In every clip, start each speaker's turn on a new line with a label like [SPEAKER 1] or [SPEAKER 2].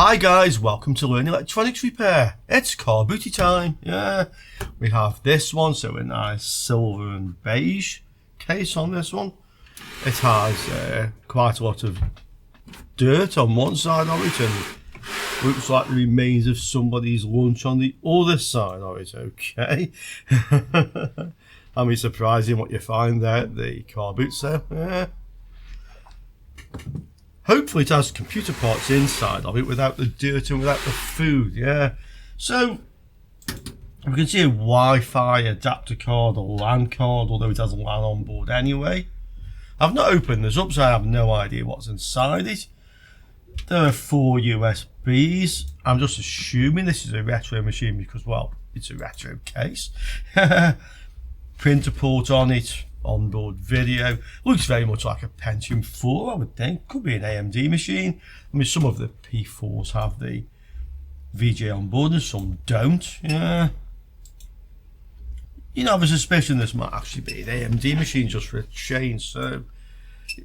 [SPEAKER 1] Hi guys, welcome to Learn Electronics Repair. It's car booty time. Yeah, we have this one, so a nice silver and beige case on this one. It has quite a lot of dirt on one side of it and looks like the remains of somebody's lunch on the other side of it. Okay. I mean, surprising what you find there at the car boot sale. Yeah. Hopefully it has computer parts inside of it without the dirt and without the food, yeah. So, we can see a Wi-Fi adapter card or LAN card, although it has a LAN on board anyway. I've not opened this up, so I have no idea what's inside it. There are 4 USBs. I'm just assuming this is a retro machine because, well, it's a retro case. Printer port on it. Onboard video, looks very much like a Pentium 4, I would think. Could be an AMD machine. I mean, some of the P4s have the VGA on board and some don't. Yeah, you know, I have a suspicion this might actually be an AMD machine just for a change. So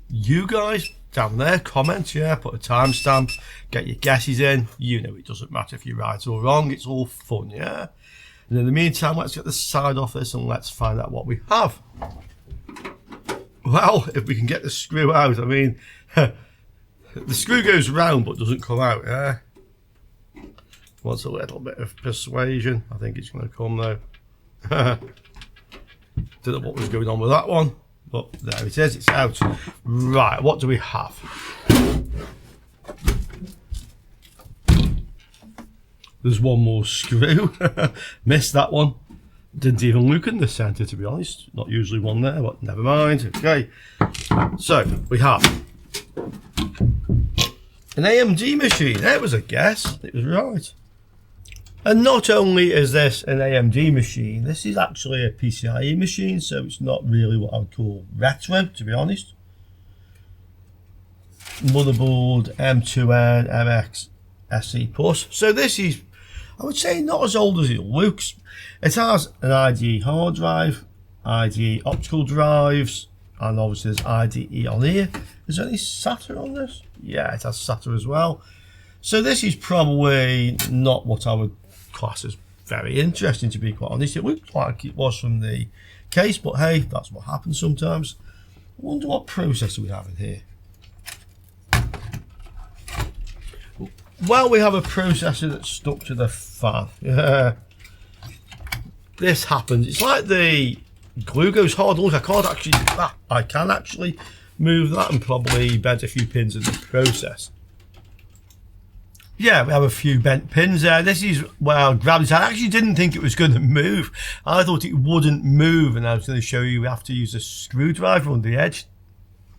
[SPEAKER 1] you guys down there, comment, yeah, put a timestamp, get your guesses in. You know, it doesn't matter if you're right or wrong, it's all fun, yeah. And in the meantime, let's get the side off this and let's find out what we have. Well, if we can get the screw out, I mean, the screw goes round but doesn't come out, yeah? Wants a little bit of persuasion. I think it's going to come though. Don't know what was going on with that one, but there it is, it's out. Right, what do we have? There's one more screw. Missed that one. Didn't even look in the centre, to be honest. Not usually one there, but never mind. Okay, so we have an AMD machine. That was a guess. It was right. And not only is this an AMD machine, this is actually a PCIe machine, so it's not really what I would call retro, to be honest. Motherboard M2N MX SE Plus. So this is, I would say, not as old as it looks. It has an IDE hard drive, IDE optical drives, and obviously there's IDE on here. Is there any SATA on this? Yeah, it has SATA as well. So this is probably not what I would class as very interesting, to be quite honest. It looked like it was from the case, but hey, that's what happens sometimes. I wonder what processor we have in here. Well, we have a processor that's stuck to the fan. Yeah. This happens. It's like the glue goes hard. Look, I can actually move that and probably bend a few pins in the process. Yeah, we have a few bent pins there. This is where I grabbed it. I actually didn't think it was going to move. I thought it wouldn't move, and I was going to show you we have to use a screwdriver on the edge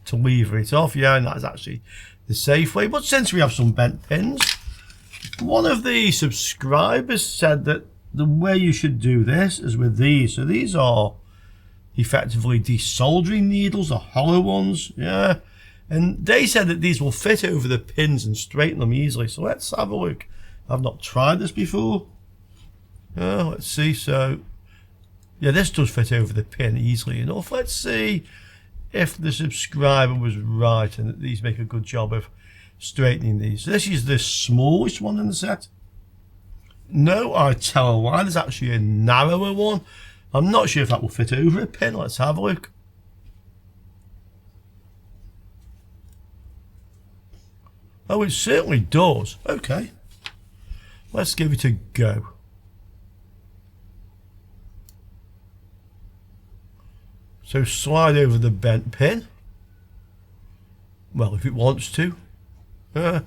[SPEAKER 1] to lever it off. Yeah, and that's actually the safe way. But since we have some bent pins, one of the subscribers said that the way you should do this is with these. So these are effectively desoldering needles, the hollow ones, yeah. And they said that these will fit over the pins and straighten them easily. So let's have a look. I've not tried this before. Yeah, let's see. So yeah, this does fit over the pin easily enough. Let's see if the subscriber was right and that these make a good job of straightening these. So this is the smallest one in the set. No, I tell a lie, there's actually a narrower one. I'm not sure if that will fit over a pin. Let's have a look. Oh, it certainly does. Okay, let's give it a go. So slide over the bent pin. Well, if it wants to. And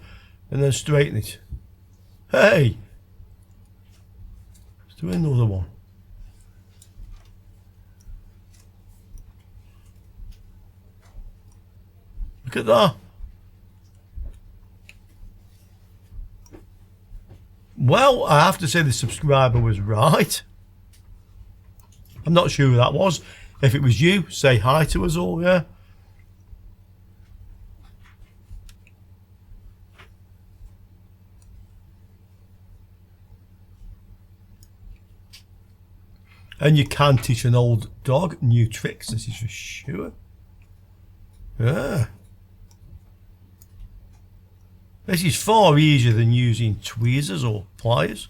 [SPEAKER 1] then straighten it. Hey! Let's do another one. Look at that. Well, I have to say the subscriber was right. I'm not sure who that was. If it was you, say hi to us all, yeah? And you can teach an old dog new tricks, this is for sure. Yeah. This is far easier than using tweezers or pliers.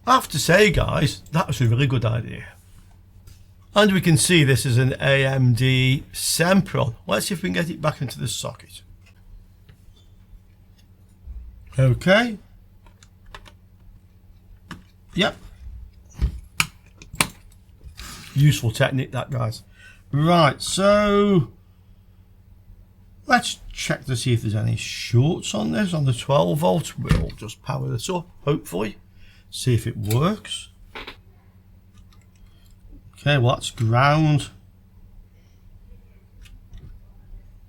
[SPEAKER 1] I have to say, guys, that was a really good idea. And we can see this is an AMD Sempron. Let's see if we can get it back into the socket. Okay. Yep. Useful technique, that, guys. Right, so let's check to see if there's any shorts on this. On the 12 volt, we'll just power this up, hopefully. See if it works. Okay, well, that's ground.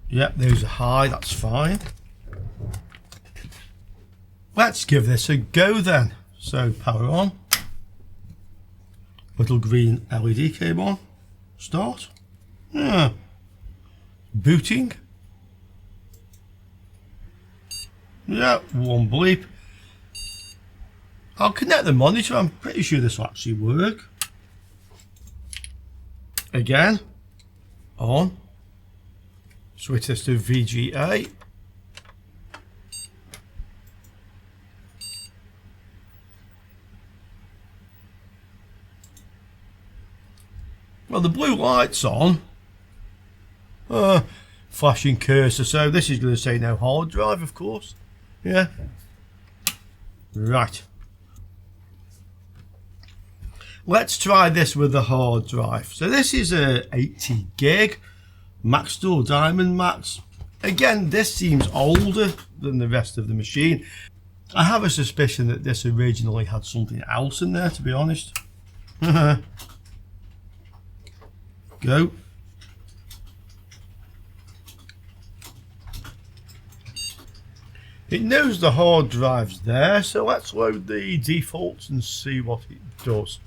[SPEAKER 1] Yep, there's a high, that's fine. Let's give this a go then. So power on. Little green LED came on. Start. Yeah. Booting. Yeah, one bleep. I'll connect the monitor. I'm pretty sure this will actually work. Again. On. Switch this to VGA. Well, the blue light's on. Flashing cursor. So this is going to say no hard drive, of course. Yeah. Right. Let's try this with the hard drive. So this is a 80 gig Maxtor Diamond Max. Again, this seems older than the rest of the machine. I have a suspicion that this originally had something else in there, to be honest. Go. It knows the hard drive's there, so let's load the defaults and see what it does.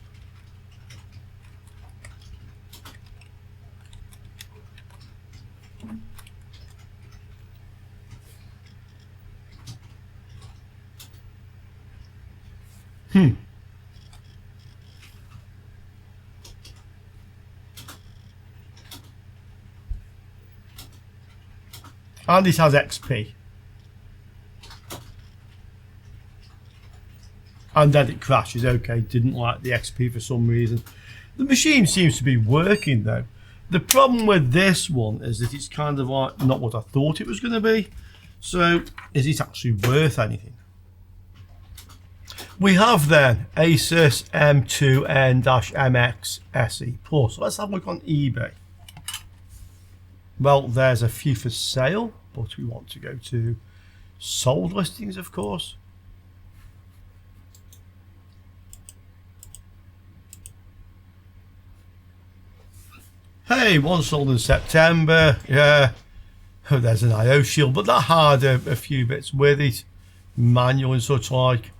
[SPEAKER 1] And this has XP. And then it crashes. Okay, didn't like the XP for some reason. The machine seems to be working though. The problem with this one is that it's kind of like not what I thought it was going to be. So is it actually worth anything? We have then Asus M2N-MX SE Plus. Let's have a look on eBay. Well, there's a few for sale, but we want to go to sold listings, of course. Hey, one sold in September. Yeah. Oh, there's an IO shield, but that had a few bits with it. Manual and such like.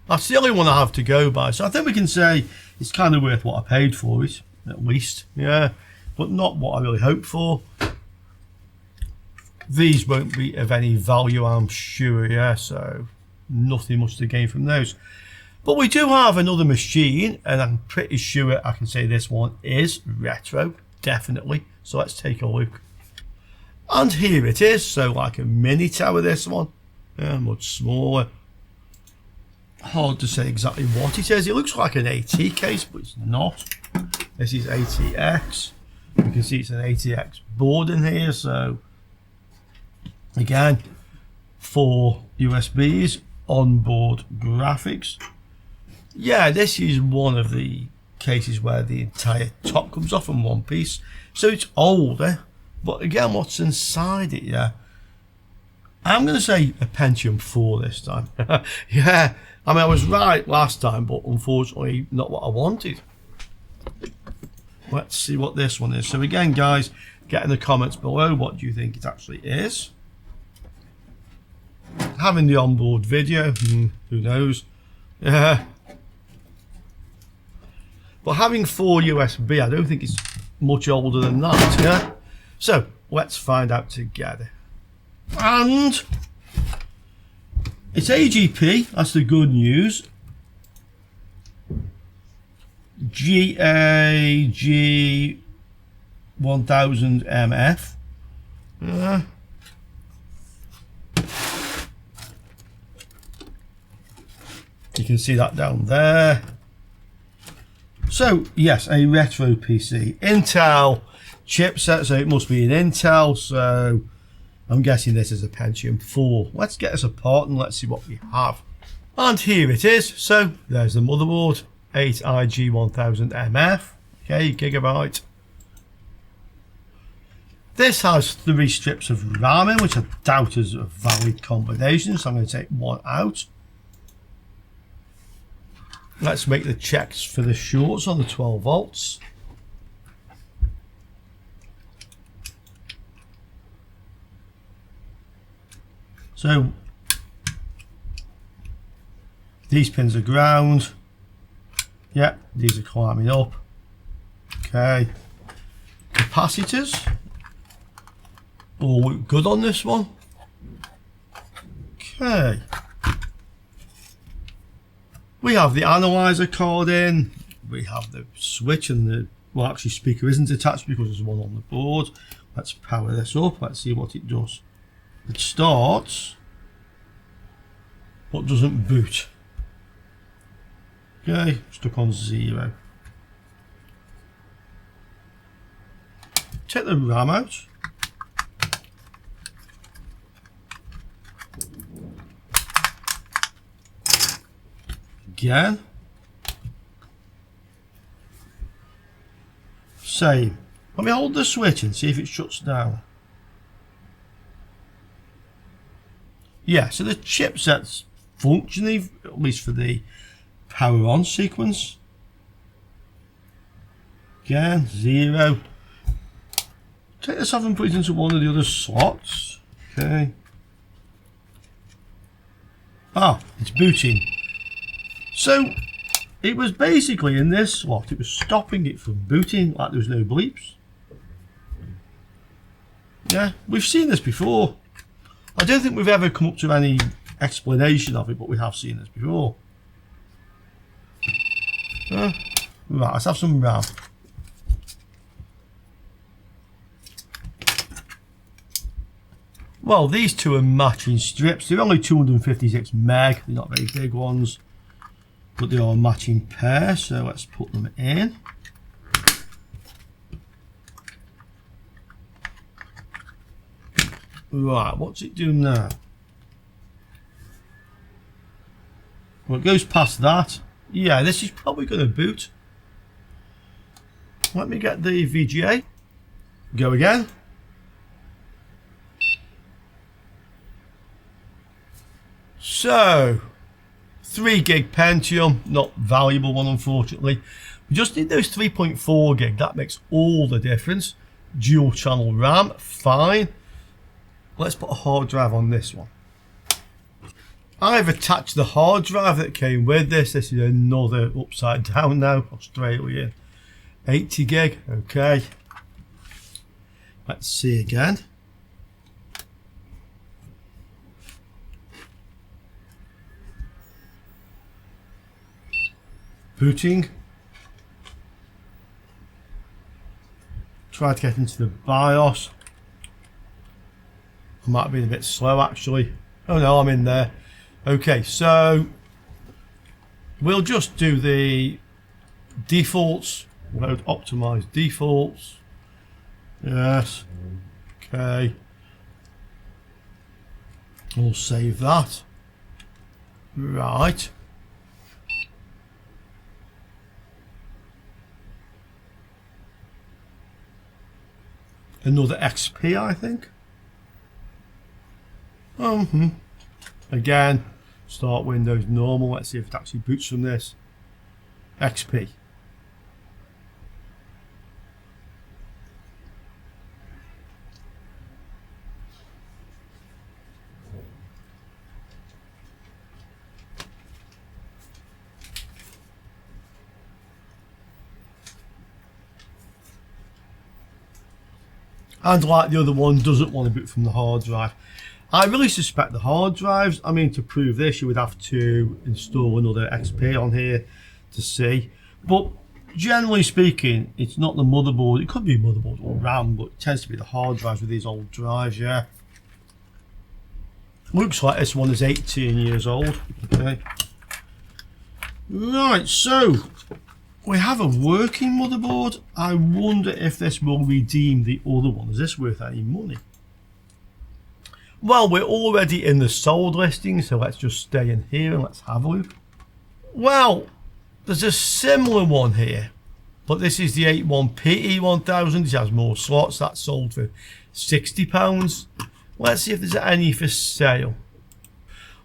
[SPEAKER 1] That's the only one I have to go by. So I think we can say it's kind of worth what I paid for it, at least. Yeah. But not what I really hoped for. These won't be of any value, I'm sure, yeah, so nothing much to gain from those. But we do have another machine, and I'm pretty sure I can say this one is retro, definitely. So let's take a look. And here it is, so like a mini tower, this one. Yeah, much smaller. Hard to say exactly what it is. It looks like an AT case, but it's not. This is ATX. You can see it's an ATX board in here, so again, 4 USBs, onboard graphics. Yeah, this is one of the cases where the entire top comes off in one piece, so it's older, but again, what's inside it? Yeah, I'm going to say a Pentium 4 this time. Yeah, I mean, I was right last time, but unfortunately not what I wanted. Let's see what this one is. So again, guys, get in the comments below what do you think it actually is. Having the onboard video, who knows. Yeah. But having 4 USB, I don't think it's much older than that. Yeah. So let's find out together. And it's AGP, that's the good news. GAG 1000MF. You can see that down there. So yes, a retro PC, Intel chipset, so it must be an Intel, so I'm guessing this is a Pentium 4. Let's get this apart and let's see what we have. And here it is. So there's the motherboard, 8IG1000MF, okay, gigabyte. This has 3 strips of RAM in, which I doubt is a valid combination, so I'm going to take one out. Let's make the checks for the shorts on the 12 volts. So these pins are ground. Yeah, these are climbing up. Okay. Capacitors. All good on this one. Okay. We have the analyzer card in. We have the switch, and the, well, actually speaker isn't attached because there's one on the board. Let's power this up. Let's see what it does. It starts, but doesn't boot. Okay, stuck on 0. Take the RAM out. Again. Same. Let me hold the switch and see if it shuts down. Yeah, so the chipset's functioning, at least for the power on sequence. Again, 0. Take this off and put it into one of the other slots. Okay. Ah, it's booting. So it was basically in this slot, it was stopping it from booting, like there was no bleeps. Yeah, we've seen this before. I don't think we've ever come up to any explanation of it, but we have seen this before. Right, let's have some RAM. Well, these two are matching strips. They're only 256 meg, they're not very big ones, but they are a matching pair, so let's put them in. Right, what's it doing now? Well, it goes past that. Yeah, this is probably going to boot. Let me get the VGA. Go again. So 3 gig Pentium, not valuable one unfortunately. We just need those 3.4 gig, that makes all the difference. Dual channel RAM, fine. Let's put a hard drive on this one. I've attached the hard drive that came with this. This is another upside down now, Australia. 80 gig, okay. Let's see again. Booting. Try to get into the BIOS. I might have been a bit slow actually. Oh no, I'm in there. Okay, so we'll just do the defaults. Load optimized defaults. Yes. Okay. We'll save that. Right. Another XP, I think. Again, start Windows normal. Let's see if it actually boots from this. XP. And like the other one, doesn't want to boot from the hard drive. I really suspect the hard drives, I mean, to prove this, you would have to install another XP on here to see. But generally speaking, it's not the motherboard. It could be motherboard or RAM, but it tends to be the hard drives with these old drives, yeah. Looks like this one is 18 years old. Okay. Right, so we have a working motherboard. I wonder if this will redeem the other one. Is this worth any money? Well, we're already in the sold listing, so let's just stay in here and let's have a look. Well, there's a similar one here, but this is the 81PE1000. It has more slots. That's sold for £60. Let's see if there's any for sale.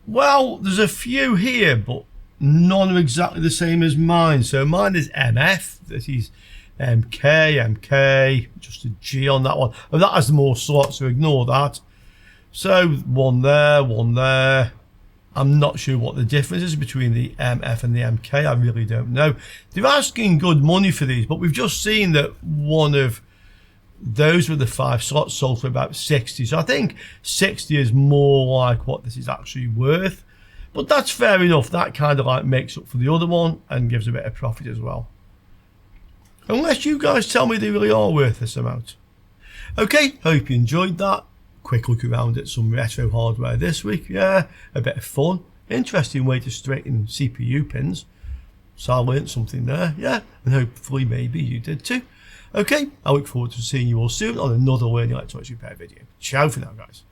[SPEAKER 1] Well, there's a few here, but none are exactly the same as mine. So mine is MF. This is MK, just a G on that one. Oh, that has more slots, so ignore that. So one there. I'm not sure what the difference is between the MF and the MK. I really don't know. They're asking good money for these, but we've just seen that one of those with the 5 slots sold for about 60. So I think 60 is more like what this is actually worth. But that's fair enough. That kind of like makes up for the other one and gives a bit of profit as well. Unless you guys tell me they really are worth this amount. Okay, hope you enjoyed that. Quick look around at some retro hardware this week. Yeah, a bit of fun. Interesting way to straighten CPU pins. So I learned something there, yeah, and hopefully maybe you did too. Okay, I look forward to seeing you all soon on another Learning Electronics Repair video. Ciao for now, guys.